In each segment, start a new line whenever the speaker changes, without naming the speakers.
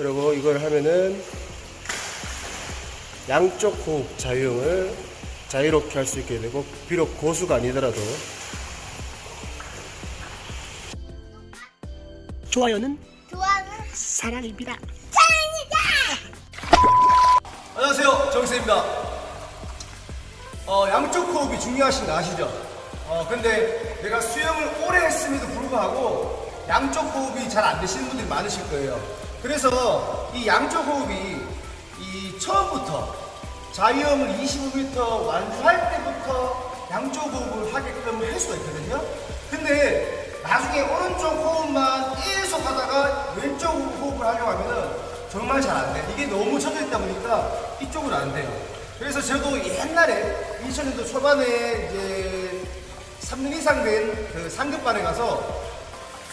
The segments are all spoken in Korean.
그리고 이걸 하면은 양쪽 호흡 자유형을 자유롭게 할 수 있게 되고, 비록 고수가 아니더라도.
좋아요는 사랑입니다.
안녕하세요, 정세입니다. 양쪽 호흡이 중요하신 거 아시죠? 근데 내가 수영을 오래 했음에도 불구하고 양쪽 호흡이 잘 안 되시는 분들이 많으실 거예요. 그래서 이 양쪽 호흡이 처음부터 자유형을 25m 완주할 때부터 양쪽 호흡을 하게끔 할 수가 있거든요. 근데 나중에 오른쪽 호흡만 계속 하다가 왼쪽 호흡을 하려고 하면은 정말 잘 안 돼. 이게 너무 젖어 있다 보니까 이쪽은 안 돼요. 그래서 저도 옛날에 2000년도 초반에 이제 3년 이상 된 그 상급반에 가서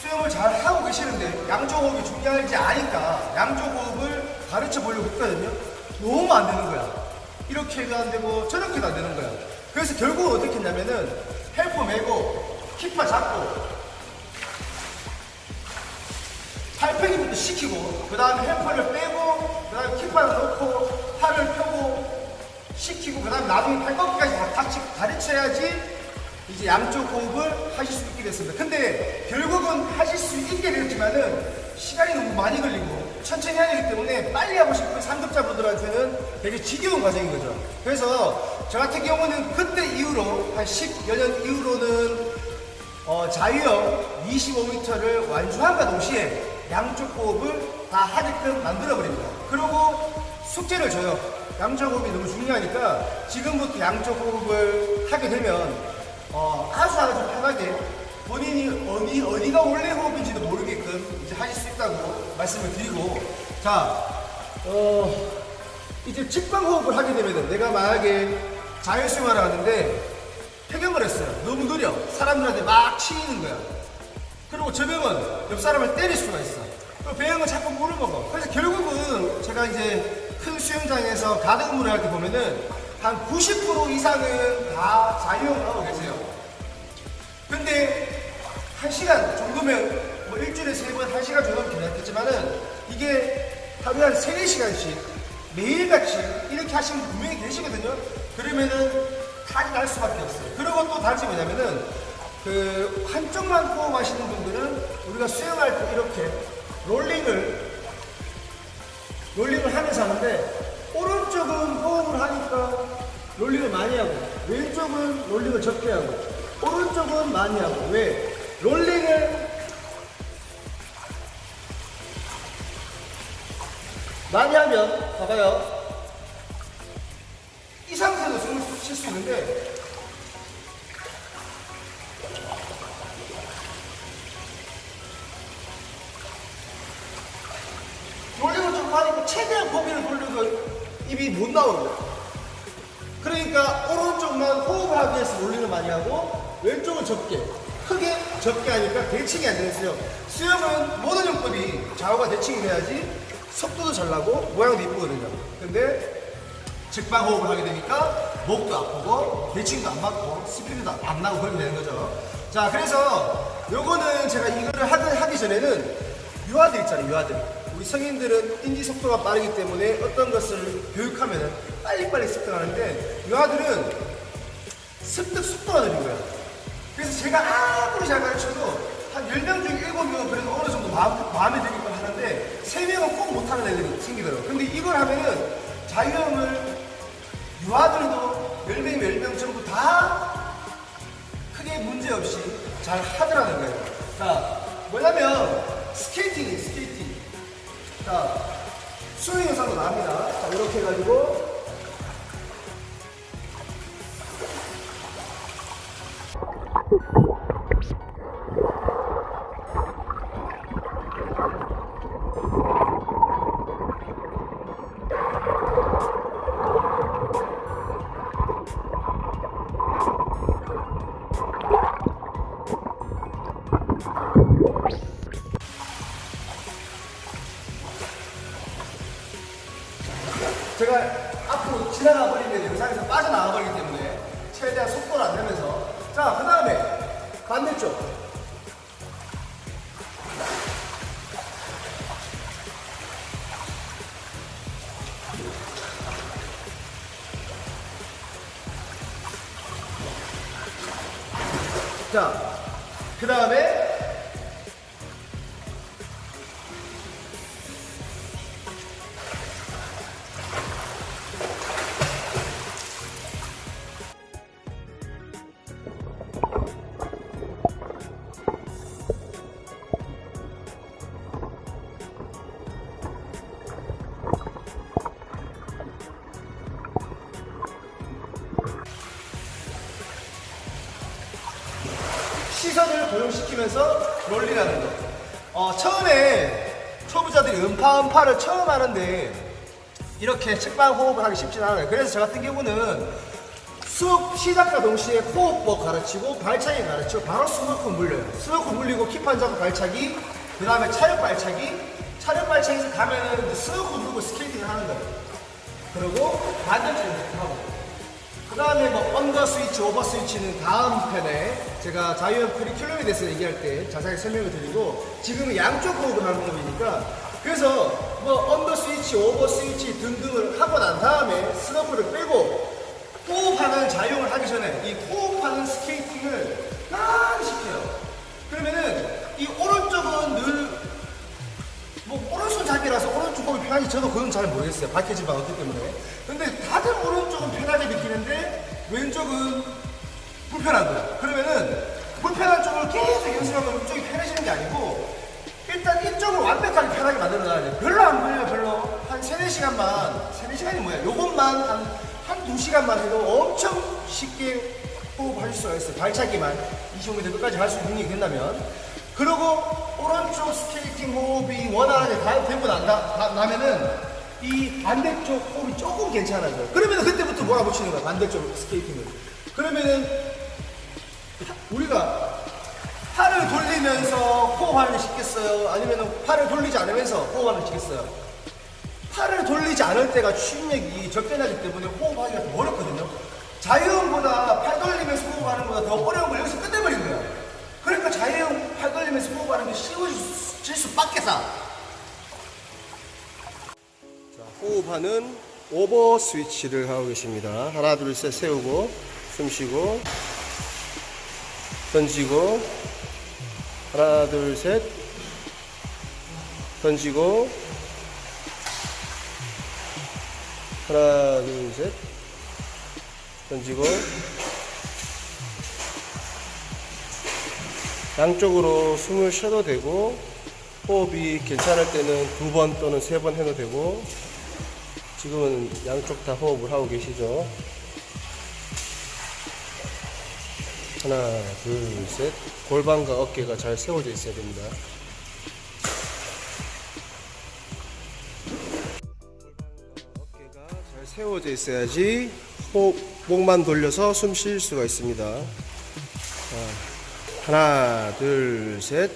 수영을 잘 하고 계시는데 양쪽 호흡이 중요할지 아니까 양쪽 호흡을 가르쳐 보려고 했거든요. 너무 안 되는 거야. 이렇게도 안 되고 저렇게도 안 되는 거야. 그래서 결국 어떻게 했냐면은 헬퍼 메고 키파 잡고 팔팽이부터 시키고, 그 다음에 헬퍼를 빼고, 그 다음에 키파를 넣고, 팔을 펴고, 시키고, 그 다음에 나중에 팔꺾기까지 다 같이 가르쳐야지 이제 양쪽 호흡을 하실 수 있게 됐습니다. 근데 결국은 하실 수 있게 되었지만은 시간이 너무 많이 걸리고 천천히 해야 되기 때문에 빨리 하고 싶은 상급자분들한테는 되게 지겨운 과정인 거죠. 그래서 저 같은 경우는 그때 이후로 한 10여 년 이후로는 자유형 25m를 완주함과 동시에 양쪽 호흡을 다 하게끔 만들어버립니다. 그리고 숙제를 줘요. 양쪽 호흡이 너무 중요하니까 지금부터 양쪽 호흡을 하게 되면 아주 편하게 본인이 어디가 원래 호흡인지도 모르게끔 이제 하실 수 있다고 말씀을 드리고, 자, 이제 직방 호흡을 하게 되면 내가 만약에 자율수영을 하는데 폐경을 했어요. 너무 느려. 사람들한테 막 치이는 거야. 그리고 저 병은 옆 사람을 때릴 수가 있어. 그 배영은 자꾸 물을 먹어. 그래서 결국은 제가 이제 큰 수영장에서 가득 물을 할 때 보면은 한 90% 이상은 다 자유형을 하고 계세요. 근데 1시간 정도면 뭐 일주일에 3번 1시간 정도면 괜찮겠지만은 이게 하루에 한 3, 4시간씩 매일같이 이렇게 하시는 분 분명히 계시거든요. 그러면은 탈이 날 수밖에 없어요. 그리고 또 다른 점이 뭐냐면은 그 한쪽만 호흡하시는 분들은 우리가 수영할 때 이렇게 롤링을 하면서 하는데, 오른쪽은 호흡을 하니까 롤링을 많이 하고 왼쪽은 롤링을 적게 하고 오른쪽은 많이 하고. 왜? 롤링을 많이 하면 봐봐요, 이 상태에서 숨을 쉴 수 있는데 롤링을 좀 하니까 최대한 고비를 돌려도 입이 못 나오는 거야. 그러니까 오른쪽만 호흡을 하기 위해서 롤링을 많이 하고 왼쪽은 적게, 크게 적게 하니까 대칭이 안 되겠어요. 수영은 모든 용법이 좌우가 대칭이 돼야지 속도도 잘 나고 모양도 이쁘거든요. 근데 직방 호흡을 하게 되니까 목도 아프고 대칭도 안 맞고 스피드도 안 나고 그렇게 되는 거죠. 자, 그래서 요거는 제가 이거를 하기 전에는 유아들 있잖아요. 유아들. 우리 성인들은 인지 속도가 빠르기 때문에 어떤 것을 교육하면 빨리빨리 습득하는데 유아들은 습득 속도가 느린 거야. 그래서 제가 아무리 잘 가르쳐도 한 10명 중에 7명은 그래도 어느 정도 마음에 들게끔 하는데 3명은 꼭 못하는 애들이 생기더라고요. 근데 이걸 하면은 자유형을 유아들도 10명, 10명 전부 다 크게 문제 없이 잘 하더라는 거예요. 자, 뭐냐면 스케이팅이에요, 스케이팅. 자, 수영 영상도 나옵니다. 자, 이렇게 해가지고 제가 앞으로 지나가 버리면 영상에서 빠져나가 버리기 때문에 최대한 속도를 안 내면서. 자, 그 다음에 반대쪽. 자, 그 다음에 시선을 고정시키면서 롤링하는 거. 처음에 초보자들이 음파를 처음 하는데 이렇게 측방 호흡을 하기 쉽진 않아요. 그래서 저 같은 경우는 수업 시작과 동시에 호흡법 가르치고 발차기 가르치고 바로 스모크 물려요. 스모크 물리고 킵한 잡고 발차기, 그 다음에 차력 발차기, 차력 발차기에서 가면은 스모크 물고 스케이팅을 하는 거예요. 그리고 반대쪽으로 하고. 그 다음에 뭐 언더 스위치, 오버 스위치는 다음 편에 제가 자유형 커리큘럼에 대해서 얘기할 때 자세하게 설명을 드리고, 지금은 양쪽 호흡을 하는 방법이니까, 그래서 뭐 언더 스위치, 오버 스위치 등등을 하고 난 다음에 스너프를 빼고 호흡하는 자유형을 하기 전에 이 호흡하는 스케이팅을 많이 시켜요. 그러면은 이 오른쪽은 늘 뭐 오른손잡이라서 오른쪽 호흡이 편하지, 저도 그건 잘 모르겠어요. 박해지방 어떻기 때문에. 근데 다들 오른쪽은 편하게 느끼는데 왼쪽은 불편한 거예요. 그러면은 불편한 쪽을 계속 연습하면 이쪽이 편해지는 게 아니고, 일단 이쪽을 완벽하게 편하게 만들어 놔야 돼요. 별로 안 걸려요. 별로 한 3-4시간만, 3-4시간이 뭐야, 요것만 한 2시간만 해도 엄청 쉽게 호흡할 수가 있어요. 발차기만 25m 끝까지 할 수 있는 능력이 된다면. 그리고 오른쪽 스케이팅 호흡이 원활하게 되고 나면은 이 반대쪽 호흡이 조금 괜찮아져요. 그러면 그때부터 몰아붙이는 거야, 반대쪽 스케이팅을. 그러면은 우리가 팔을 돌리면서 호흡하는 게 쉽겠어요? 아니면 팔을 돌리지 않으면서 호흡하는 게 쉽겠어요? 팔을 돌리지 않을 때가 추진력이 적게나기 때문에 호흡하기가 더 어렵거든요. 자유형보다 팔 돌리면서 호흡하는 것보다 더 어려운 걸 여기서 끝내버린 거예요. 그러니까 자유형 팔 돌리면서 호흡하는 게 쉬워질 수밖에 없다. 자, 호흡하는 오버 스위치를 하고 계십니다. 하나, 둘, 셋 세우고 숨 쉬고 던지고, 하나, 둘, 셋 던지고, 하나, 둘, 셋 던지고, 양쪽으로 숨을 쉬어도 되고, 호흡이 괜찮을 때는 2번 또는 3번 해도 되고, 지금은 양쪽 다 호흡을 하고 계시죠. 하나, 둘, 셋. 골반과 어깨가 잘 세워져 있어야 됩니다. 골반과 어깨가 잘 세워져 있어야지 목만 돌려서 숨 쉴 수가 있습니다. 하나, 둘, 셋.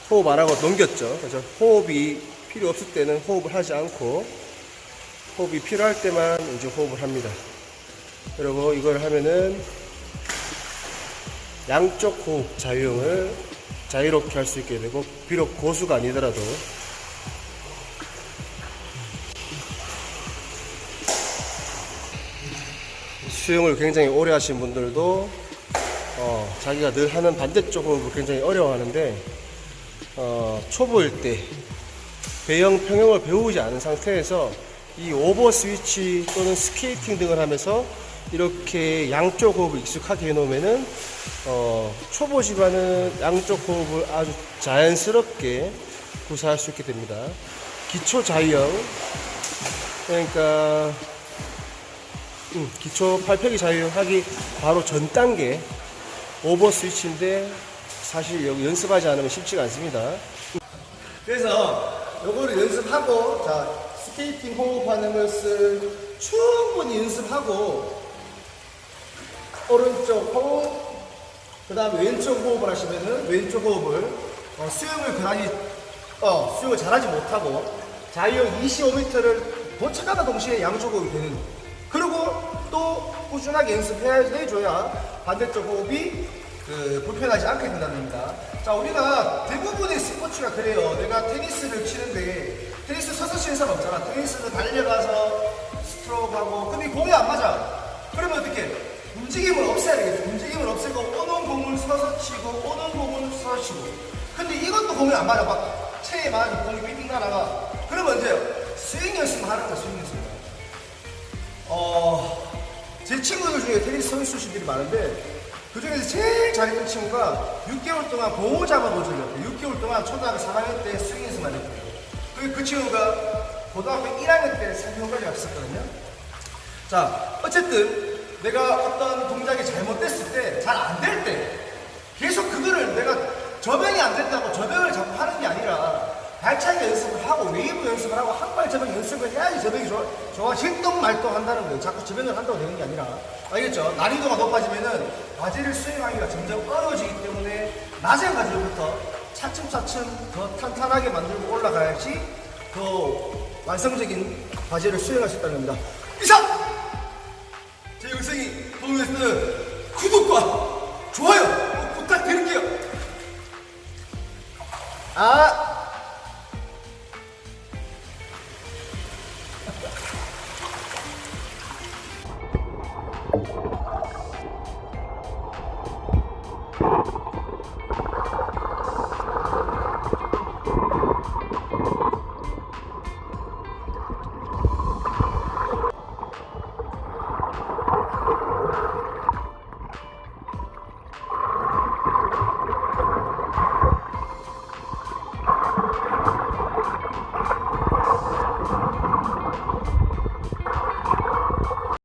호흡 안 하고 넘겼죠. 그래서 호흡이 필요 없을 때는 호흡을 하지 않고, 호흡이 필요할 때만 이제 호흡을 합니다. 그리고 이걸 하면은 양쪽 호흡 자유형을 자유롭게 할 수 있게 되고, 비록 고수가 아니더라도 수영을 굉장히 오래 하신 분들도 자기가 늘 하는 반대쪽 호흡을 굉장히 어려워하는데, 초보일 때 배영 평형을 배우지 않은 상태에서 이 오버 스위치 또는 스케이팅 등을 하면서 이렇게 양쪽 호흡을 익숙하게 해놓으면은 초보지만은 양쪽 호흡을 아주 자연스럽게 구사할 수 있게 됩니다. 기초 자유형, 그러니까 기초 팔펴기 자유형 하기 바로 전 단계 오버 스위치인데, 사실 여기 연습하지 않으면 쉽지가 않습니다. 그래서 요거를 연습하고, 자, 스케이팅 호흡하는 것을 충분히 연습하고, 오른쪽 호흡, 그 다음에 왼쪽 호흡을 하시면은 왼쪽 호흡을 수영을 그다지 수영을 잘하지 못하고 자유형 25m를 도착하는 동시에 양쪽 호흡이 되는, 그리고 또 꾸준하게 연습해줘야 반대쪽 호흡이 불편하지 않게 된다는 겁니다. 자, 우리가 대부분의 스포츠가 그래요. 내가 테니스를 치는데, 테니스 서서 치는 사람 없잖아. 테니스는 달려가서 스트로크하고, 근데 공이 안 맞아. 그러면 어떻게? 움직임을 없애야 되겠죠. 움직임을 없애고 오는 공을 서서 치고 오는 공을 서서 치고. 근데 이것도 공이 안 맞아. 막 체에 맞아서 공이 삐삐 날아가. 그러면 이제 스윙 연습을 하는 거야. 스윙 연습. 제 친구들 중에 테니스 선수들이 많은데 그 중에서 제일 잘했던 친구가 6개월 동안 공을 잡아보시려고 6개월 동안 초등학교 4학년 때 스윙 연습만 했거든요. 그 친구가 고등학교 1학년 때 상경까지 갔었거든요. 자, 어쨌든 내가 어떤 동작이 잘못됐을 때, 잘 안 될 때, 계속 그거를 내가 저병이 안 됐다고 저병을 자꾸 하는 게 아니라 발차기 연습을 하고 웨이브 연습을 하고 한발 저병 연습을 해야지 저병이 좋아 실동말동 한다는 거예요. 자꾸 저병을 한다고 되는 게 아니라. 알겠죠? 난이도가 높아지면은 바지를 스윙하기가 점점 어려워지기 때문에 낮은 바지부터 차츰차츰 더 탄탄하게 만들고 올라가야지 더 완성적인 바지를 수행할 수 있다는 겁니다. 이상! 제 영상이 도움이 됐으면 구독과 좋아요 부탁드릴게요.